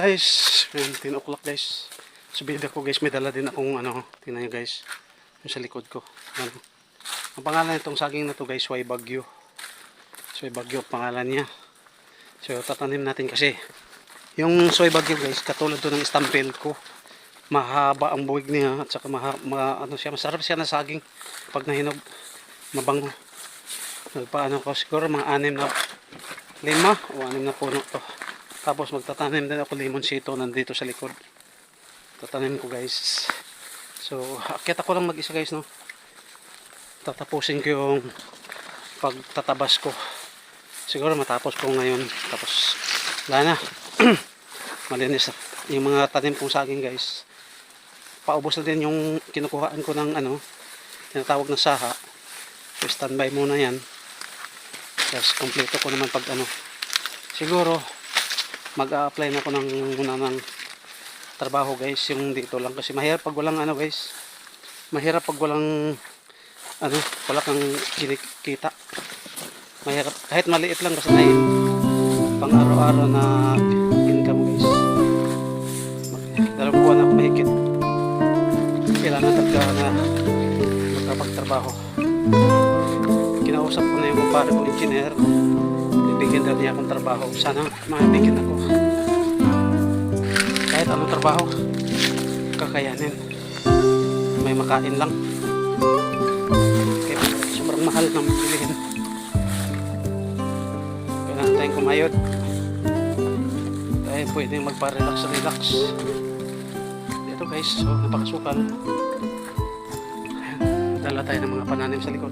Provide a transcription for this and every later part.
Guys, 10 o'clock guys. Subida ko guys, may dala din akong ano, tingnan nyo guys. Yung sa likod ko. Ano. Ang pangalan nitong saging na to guys, Way Bagyo. Soy Bagyo pangalan niya. So tatanim natin kasi yung Soy Bagyo guys, katulad to ng stampel ko. Mahaba ang buwig niya at saka ano siya, masarap siya na saging pag nahinog, mabango. Nagpaano ko siguro mga 6 na puno to. Tapos magtatanim din ako limonsito nandito sa likod. Tatanim ko guys. So akyat ako lang mag-isa guys, no. Tatapusin ko yung pagtatabas ko. Siguro matapos ko ngayon. Tapos wala na. Malinis yung mga tanim kong saging guys. Paubos na din yung kinukuhaan ko ng ano, tinatawag na saha. So standby muna yan. Tapos kompleto ko naman pag ano. Siguro mag-a-apply na ako ng trabaho guys, yung dito lang kasi mahirap pag walang ano guys, mahirap pag walang ano, wala kang kinikita, mahirap kahit maliit lang kasi may pang araw-araw na income guys. 2 buwan ako mahigit, kailangan talaga na magkapagtrabaho. Kinausap ko na yung kumpare kong engineer, bigyan daw niya akong trabaho. Sana mabigyan ako. Kahit anong trabaho, kakayanin. May makain lang. Kaya sobrang mahal ng bilihin. Kailangan tayong kumayod. Kaya pwede magpa-relax. Dito guys, so napakasukal. Ayan, dala tayo ng mga pananim sa likod.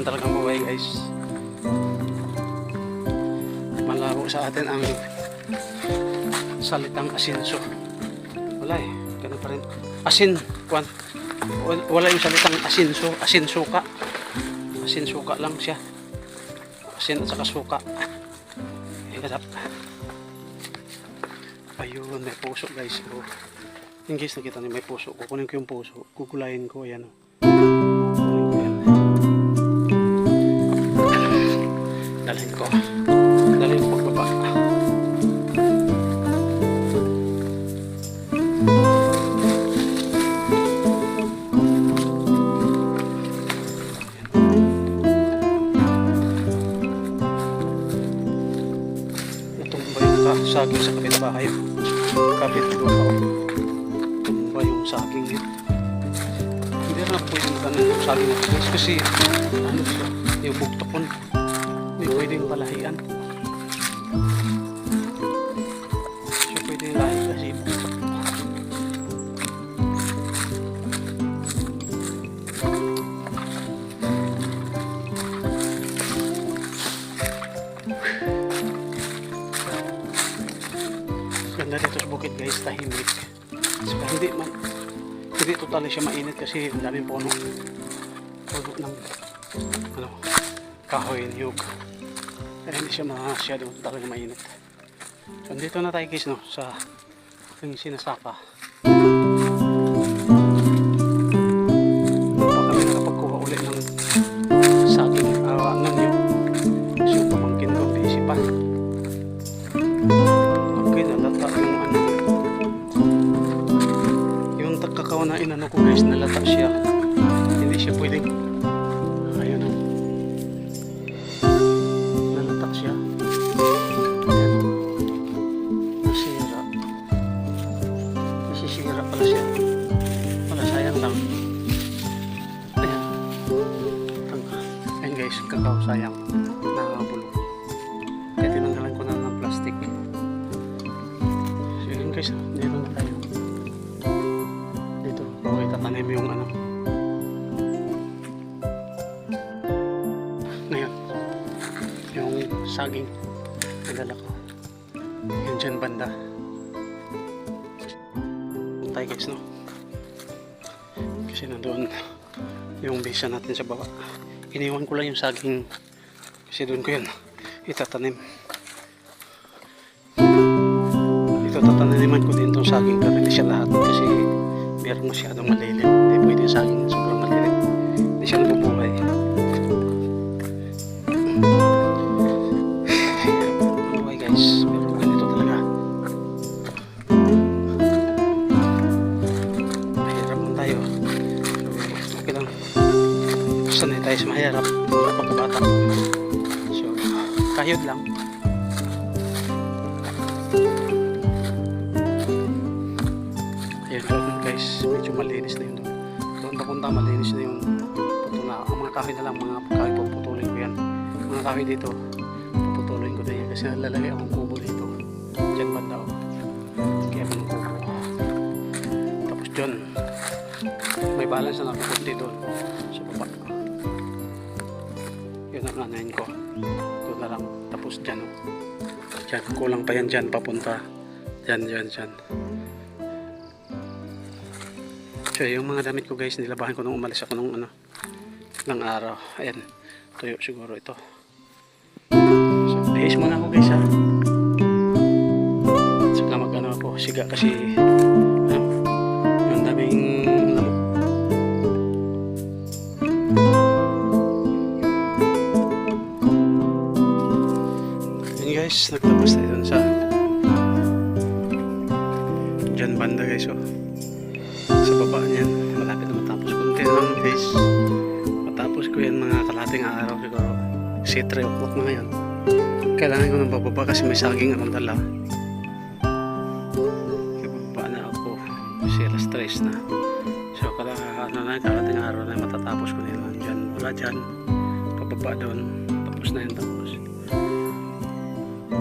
Talagang buhay guys. Malabo sa atin ang salitang asinso. Wala ganun pa rin. Asin, kwan. Wala yung salitang asinso, asinsuka. Asinsuka lang siya. Asin at saka suka. Hirap. Ayun, may puso guys. So, yung guys nakita niyo may puso. Kukunin ko yung puso. Gugulayin ko, ayan. Dalhin ko pagbaba. Natumba yung saging sa kapitbahay. Kapitlupa. Tumba yung saging yun. Hindi na pwede magkanan yung saging na guys kasi ano siya, yung bugtokon. Hindi pwedeng palahian. So pwedeng lahi kasi ganda dito sa bukid guys, tahimik. So, hindi totally siya mainit kasi ang daming puno ng ano, kahoy, niyog. Kaya hindi siya masyadong talaga mainit. So, dito na tayo guys, no, sa aking sinasaka. Pa kami nakapagkuha ulit ng saging ng niyog. So, pamangkin ko, busy pa. Okay, nalata yung ano. Yung kakao na inano ko guys, nalata siya. Hindi siya pwedeng kakao, sayang nakabulong. Kaya tinanggalan ko na ng plastic. So yun guys, dito na tayo. Dito, okay, tatanim yung ano. Ngayon, yung saging nadala ko. Yun dyan banda. Tayo guys, no? Kasi nandoon yung bisa natin sa baba. Iniwan ko lang yung saging kasi doon ko yun itatanim. Ito tataniman ko din itong saging pero hindi siya lahat kasi meron masyadong malilim. Hindi pwede yung saging sobrang malilim. Hindi siya nabubuhay. sanay tayo sa mahirap mula pagkabata. So, kayod lang. Ayun doon guys, medyo malinis na yun doon. Doon papunta, malinis na yun. Putol na. Ang mga kahoy na lang, mga kahoy puputulin ko yan. Mga kahoy dito, puputulin ko na yan kasi lalagay akong kubo dito. Diyan banda o. Kaya mo ng kubo. Tapos dyan, may balance na nakakunti doon sa baba. Yun ang anayin ko. Doon na lang. Tapos dyan o. Dyan, kulang pa yan dyan papunta. Dyan. So yung mga damit ko guys, nilabahan ko nung umalis ako nung ng araw. Ayan, tuyo siguro ito. So bihis muna ako guys ha. Saka mag ako, siga kasi yung daming lamok. Ayan guys, nagtapos tayo dun sa dyan banda guys oh. Sa baba niyan, malapit na matapos. Kunti lang guys, matapos ko yan mga kalating araw siguro. Kasi 3 o'clock na ngayon. Kailangan ko nang bababa kasi may saging akong dala. Kaya bababa na ako kasi alas 3 na. So kalating araw na matatapos ko na yun dyan. Wala dyan, pababa doon, tapos na yun. Tapos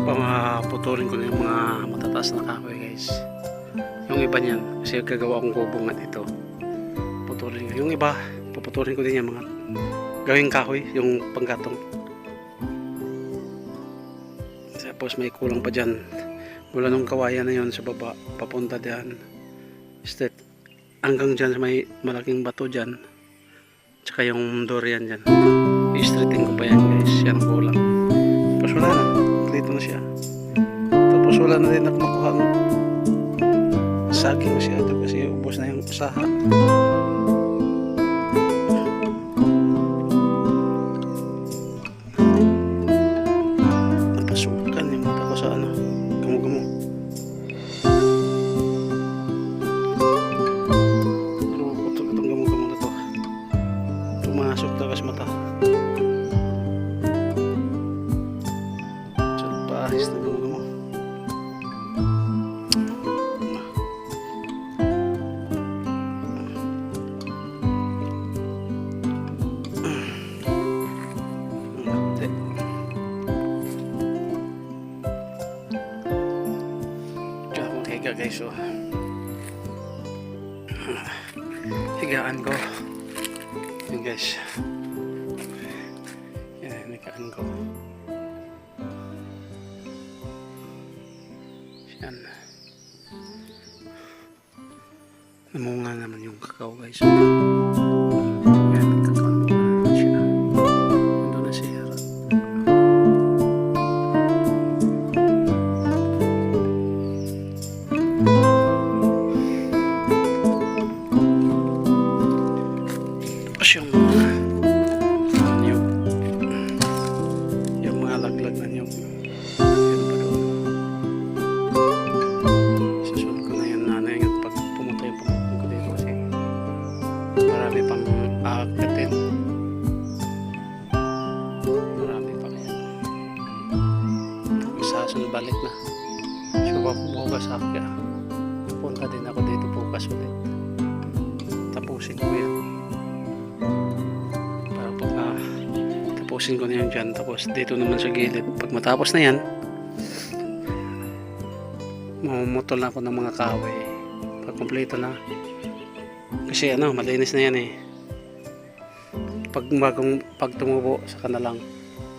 pamaputulin ko na yung mga matataas na kahoy guys. Yung iba niyan, kasi gagawa akong kubo nga dito. Putulin ko. Yung iba, puputulin ko din yung mga gawing kahoy, yung panggatong. Tapos may kulang pa dyan. Mula nung kawayan na yun sa baba, papunta dyan. Straight. Hanggang dyan may malaking bato dyan. Tsaka yung durian dyan. I-straighting ko pa yan guys. Yan ang kulang. Tapos wala na. Dito na siya. Tapos wala na din ako makuha saging masyado kasi ubos na yung usaha. Napasukan yung mata ko sa gamo-gamo. Lukot itong gamo-gamo na to. Tumasok talaga sa mata. So, paahis na gamo-gamo. Guys, so higaan ko yun guys, yan higaan ko yan, namunga naman yung kakao guys. Yan, kakao naman siya, nandun na siya. Yung mga laglag na niyog yun pa doon. Susunod ko na yan nanay pag pumunta yung pagpunta ko dito kasi marami pang aakatin, marami pa kaya isasunod balik na. So bukas ako kaya punta din ako dito bukas ulit, tapusin ko yan. Tapusin ko na yan dyan. Tapos dito naman sa gilid, pag matapos na yan, mamumutol na ako ng mga kahoy pag kompleto na kasi malinis na yan eh. Pag tumubo saka na lang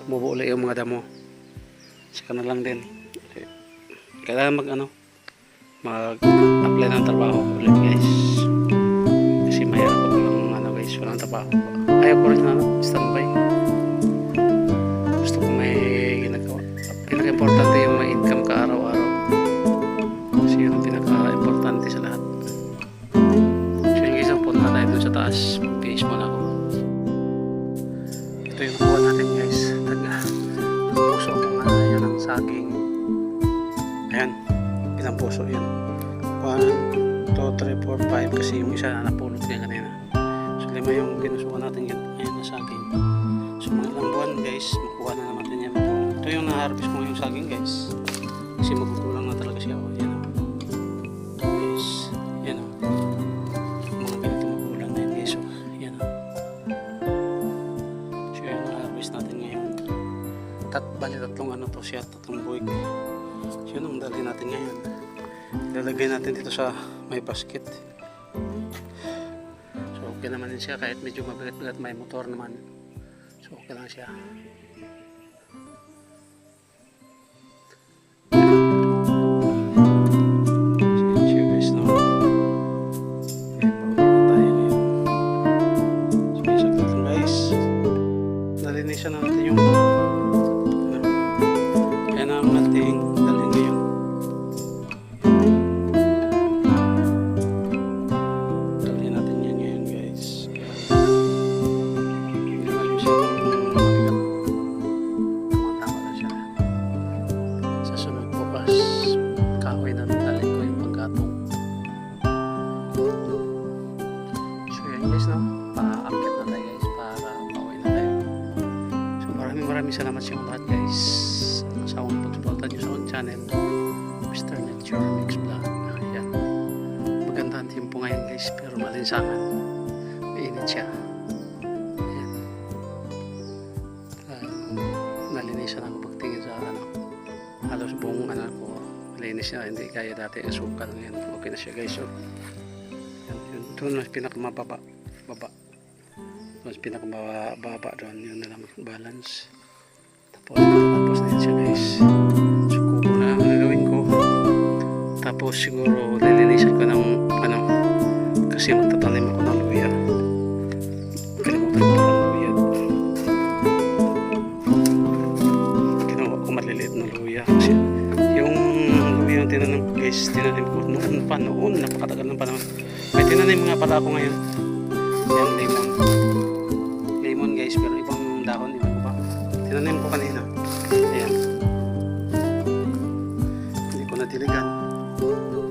tumubo ulit yung mga damo, saka na lang din. Kailangan mag-apply ng trabaho ulit guys kasi mahirap ako lang guys, walang trabaho. Ayaw ko rin standby. Gusto ko may ginagawa. Pinaka-importante yung may income ka araw-araw. Kasi yun ang pinaka-importante sa lahat. So yung isang punta tayo dun sa taas. Mag-base muna ako. Ito yung nakuha natin guys. Puso ko nga yun ang saging. Ayan. Ilang puso yun. 1, 2, 3, 4, 5 kasi yung isa napulot yan kanina. So 5 yung pinusukan natin yan. Ayan. na saging. So mga ilang buwan guys, makuha na naman din yan. Ito yung na-harvest ko yung saging guys. Kasi magugulang na talaga siya. Yan o. Guys, yan o. Mga ganito magulang na yan guys. So, yan o. So yung na-harvest natin ngayon. Bali tatlong ano to siya, tatlong buwig. So yun ang dalhin natin ngayon. Ilalagay natin dito sa may basket. So okay naman din siya kahit medyo mabigat-bigat, may motor naman. So okay lang siya. So yun guys, no? Okay, tayo ngayon. So isang lang guys. Nalinisan na natin yung yan ang ating dalhin ngayon. Dalhin natin yan ngayon guys. Hindi naman masyadong mabigat. Matama na siya. Sa sunod bukas, kahoy na dalhin ko yung panggatong. So yan guys, no? Paakit na tayo guys para pauwi na tayo. So maraming salamat sa inyo lahat guys. Sa akong pagsuporta nyo sa akong channel, Mr. Nature Mix Vlog. Ayan. Magandang tempo ngayon guys, pero malinsangan. Mainit siya. Ayan. Nalinisan ako pagtingin sa ano. Halos buong ano ko. Malinis siya, hindi kaya dati asukal ngayon. Okay na siya guys. So, yun. Doon mas pinakamababa. Mas pinakamababa doon. Yun na lang balance. Tapos na yan siya guys. So kubo na ang gagawin ko. Tapos siguro lilinisan ko ng ano, kasi magtatanim ako ng luya. Kalimutan ko ng luya. Ginawa ko maliliit na luya kasi yung luya yung tinanim ko guys, tinanim ko noon napakatagal ng panahon. May tinanim nga pala ako ngayon. Yan, lemon guys, pero ibang dahon, iwan ko pa. Tinanim ko kanina. Ayan. Hindi ko natiligan.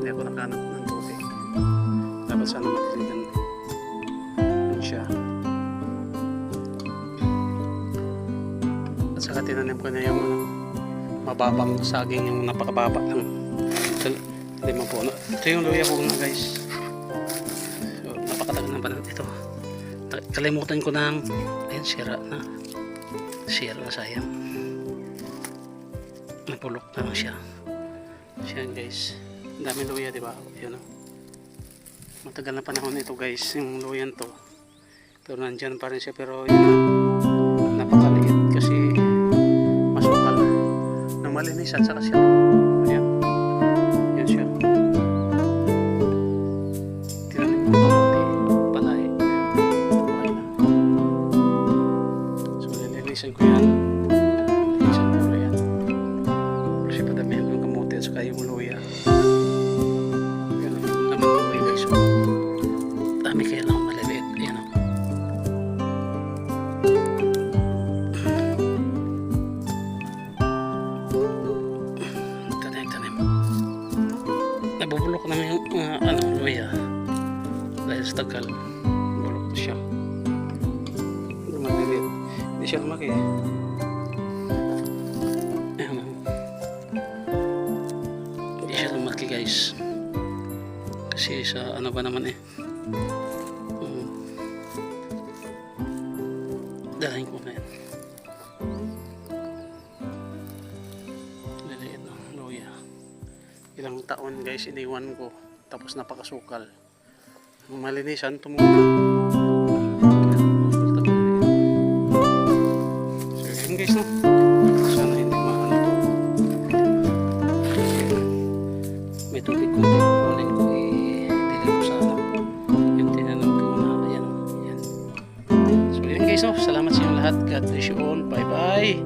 Hindi ako nakahanap ng tubig. Dapat sana matiligan. Yun siya. At saka tinanim ko na yung ano, mababang saging, yung napakababa lang. So, lima po. Ito yung luya po nga guys. So, napakatagal na panahon ito. Kalimutan ko ng ayun, sira na sayang. Napulok na lang siya. Siyan guys. Ang dami luya, diba? Yan o. Matagal na panahon ito guys, yung luyan to. Pero nandyan pa rin siya. Pero yun, napakaliit kasi masukal. Nang malinisan sa kasi. Ayan. Yan siya. Tinanim ko kamuti. Palay. Okay na. So nilinisan ko yan. Nilinisan ko na yan. Kasi padamihan ko yung kamuti at saka yung luya. Yan ang laman ko guys. So, dami kaya lang maliliit. Ayan o. Tanim. Nabubulok naman yung ano, luya. Dahil sa tagal. Bulok siya. Maliliit. Hindi siya lumaki. Ayan o. Hindi siya lumaki guys. Kasi sa ano ba naman dalahin ko na yan. Liliit ng luya. Ilang taon guys iniwan ko. Tapos napakasukal. Ang malinisan tumulo. So yun guys no. Sana hindi maano to. May tubig konti. Kunin ko i-delay ko sa ano. Yung tinanong ko na. Ayan. So yun guys no. Salamat sa inyo lahat. God bless you all. Bye bye.